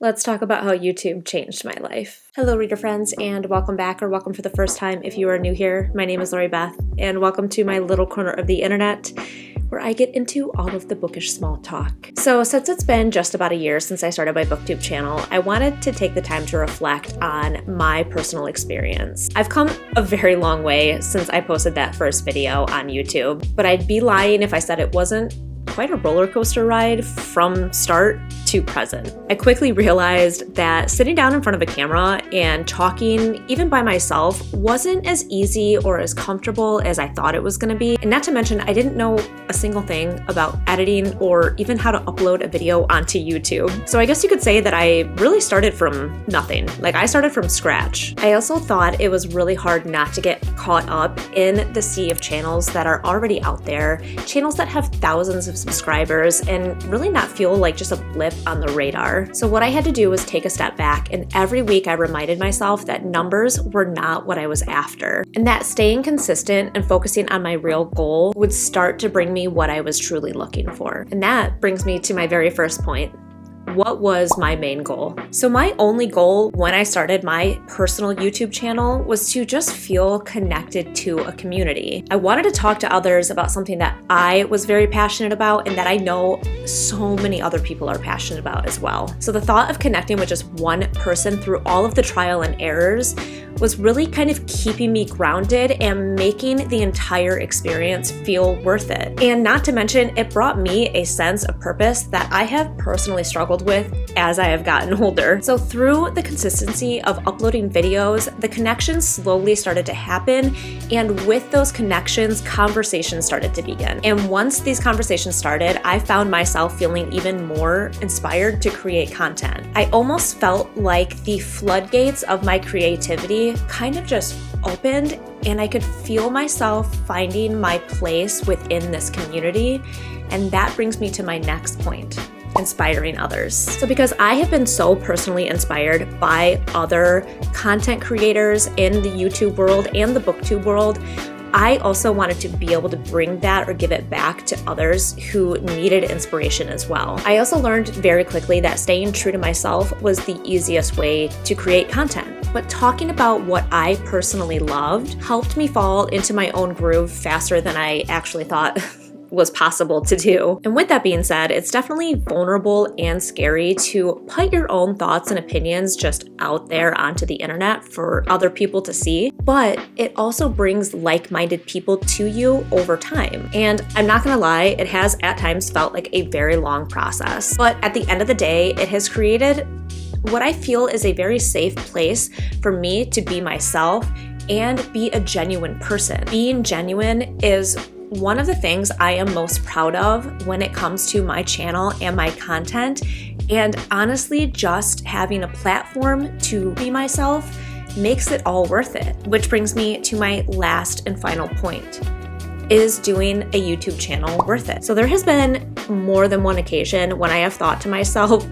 Let's talk about how YouTube changed my life. Hello, reader friends, and welcome back, or welcome for the first time if you are new here. My name is Lori Beth, and welcome to my little corner of the internet, where I get into all of the bookish small talk. So since it's been just about a year since I started my booktube channel, I wanted to take the time to reflect on my personal experience. I've come a very long way since I posted that first video on YouTube, but I'd be lying if I said it wasn't quite a roller coaster ride from start to present. I quickly realized that sitting down in front of a camera and talking, even by myself, wasn't as easy or as comfortable as I thought it was going to be. And not to mention, I didn't know a single thing about editing or even how to upload a video onto YouTube. So I guess you could say that I really started from nothing. Like, I started from scratch. I also thought it was really hard not to get caught up in the sea of channels that are already out there, channels that have thousands of subscribers, and really not feel like just a blip on the radar. So what I had to do was take a step back, and every week I reminded myself that numbers were not what I was after, and that staying consistent and focusing on my real goal would start to bring me what I was truly looking for. And that brings me to my very first point. What was my main goal? So my only goal when I started my personal YouTube channel was to just feel connected to a community. I wanted to talk to others about something that I was very passionate about and that I know so many other people are passionate about as well. So the thought of connecting with just one person through all of the trial and errors was really kind of keeping me grounded and making the entire experience feel worth it. And not to mention, it brought me a sense of purpose that I have personally struggled with as I have gotten older. So through the consistency of uploading videos, the connections slowly started to happen, and with those connections, conversations started to begin. And once these conversations started, I found myself feeling even more inspired to create content. I almost felt like the floodgates of my creativity kind of just opened, and I could feel myself finding my place within this community. And that brings me to my next point: inspiring others. So because I have been so personally inspired by other content creators in the YouTube world and the booktube world, I also wanted to be able to bring that or give it back to others who needed inspiration as well. I also learned very quickly that staying true to myself was the easiest way to create content. But talking about what I personally loved helped me fall into my own groove faster than I actually thought was possible to do. And with that being said, it's definitely vulnerable and scary to put your own thoughts and opinions just out there onto the internet for other people to see, but it also brings like-minded people to you over time. And I'm not gonna lie, it has at times felt like a very long process, but at the end of the day, it has created what I feel is a very safe place for me to be myself and be a genuine person. Being genuine is one of the things I am most proud of when it comes to my channel and my content, and honestly, just having a platform to be myself makes it all worth it. Which brings me to my last and final point. Is doing a YouTube channel worth it? So there has been more than one occasion when I have thought to myself,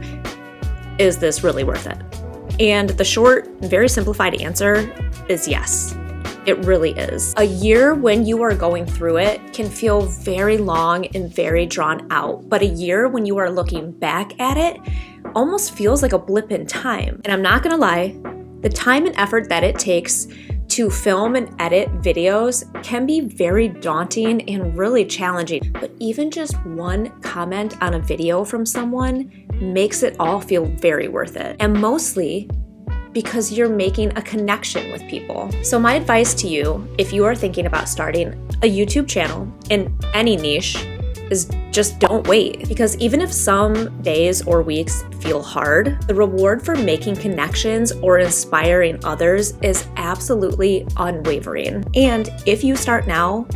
is this really worth it? And the short, very simplified answer is yes. It really is. A year when you are going through it can feel very long and very drawn out, but a year when you are looking back at it almost feels like a blip in time. And I'm not gonna lie, the time and effort that it takes to film and edit videos can be very daunting and really challenging. But even just one comment on a video from someone makes it all feel very worth it. And mostly because you're making a connection with people. So my advice to you, if you are thinking about starting a YouTube channel in any niche, is just don't wait. Because even if some days or weeks feel hard, the reward for making connections or inspiring others is absolutely unwavering. And if you start now,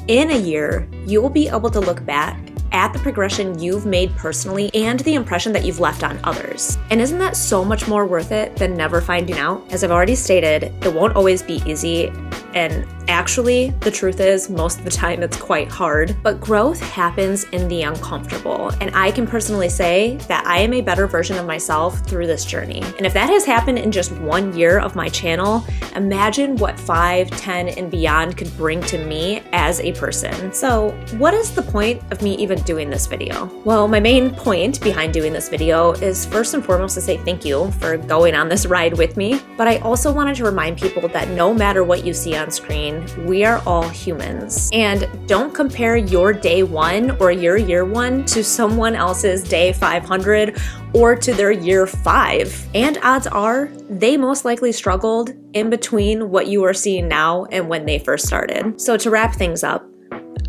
in a year, you will be able to look back at the progression you've made personally and the impression that you've left on others. And isn't that so much more worth it than never finding out? As I've already stated, it won't always be easy, and Actually, the truth is, most of the time it's quite hard, but growth happens in the uncomfortable. And I can personally say that I am a better version of myself through this journey. And if that has happened in just 1 year of my channel, imagine what 5, 10, and beyond could bring to me as a person. So what is the point of me even doing this video? Well, my main point behind doing this video is first and foremost to say thank you for going on this ride with me. But I also wanted to remind people that no matter what you see on screen, we are all humans. And don't compare your day 1 or your year 1 to someone else's day 500 or to their year 5. And odds are, they most likely struggled in between what you are seeing now and when they first started. So to wrap things up,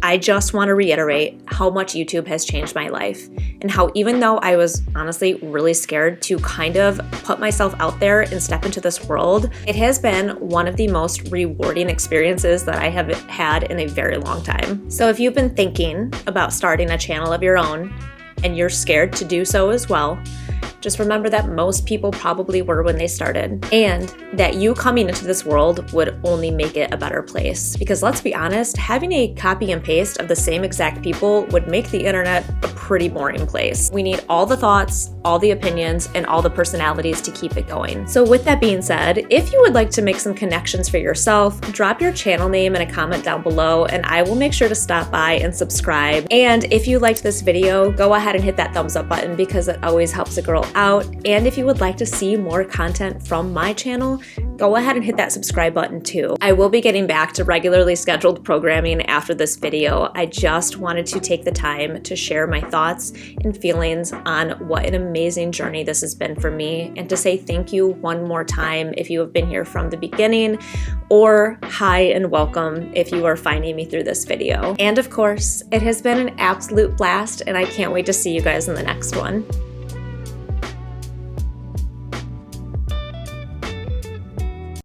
I just want to reiterate how much YouTube has changed my life and how even though I was honestly really scared to kind of put myself out there and step into this world, it has been one of the most rewarding experiences that I have had in a very long time. So if you've been thinking about starting a channel of your own and you're scared to do so as well, just remember that most people probably were when they started, and that you coming into this world would only make it a better place. Because let's be honest, having a copy and paste of the same exact people would make the internet a pretty boring place. We need all the thoughts, all the opinions, and all the personalities to keep it going. So with that being said, if you would like to make some connections for yourself, drop your channel name in a comment down below, and I will make sure to stop by and subscribe. And if you liked this video, go ahead and hit that thumbs up button because it always helps a girl out. And if you would like to see more content from my channel, go ahead and hit that subscribe button too. I will be getting back to regularly scheduled programming after this video. I just wanted to take the time to share my thoughts and feelings on what an amazing journey this has been for me, and to say thank you one more time if you have been here from the beginning, or hi and welcome if you are finding me through this video. And of course, it has been an absolute blast, and I can't wait to see you guys in the next one.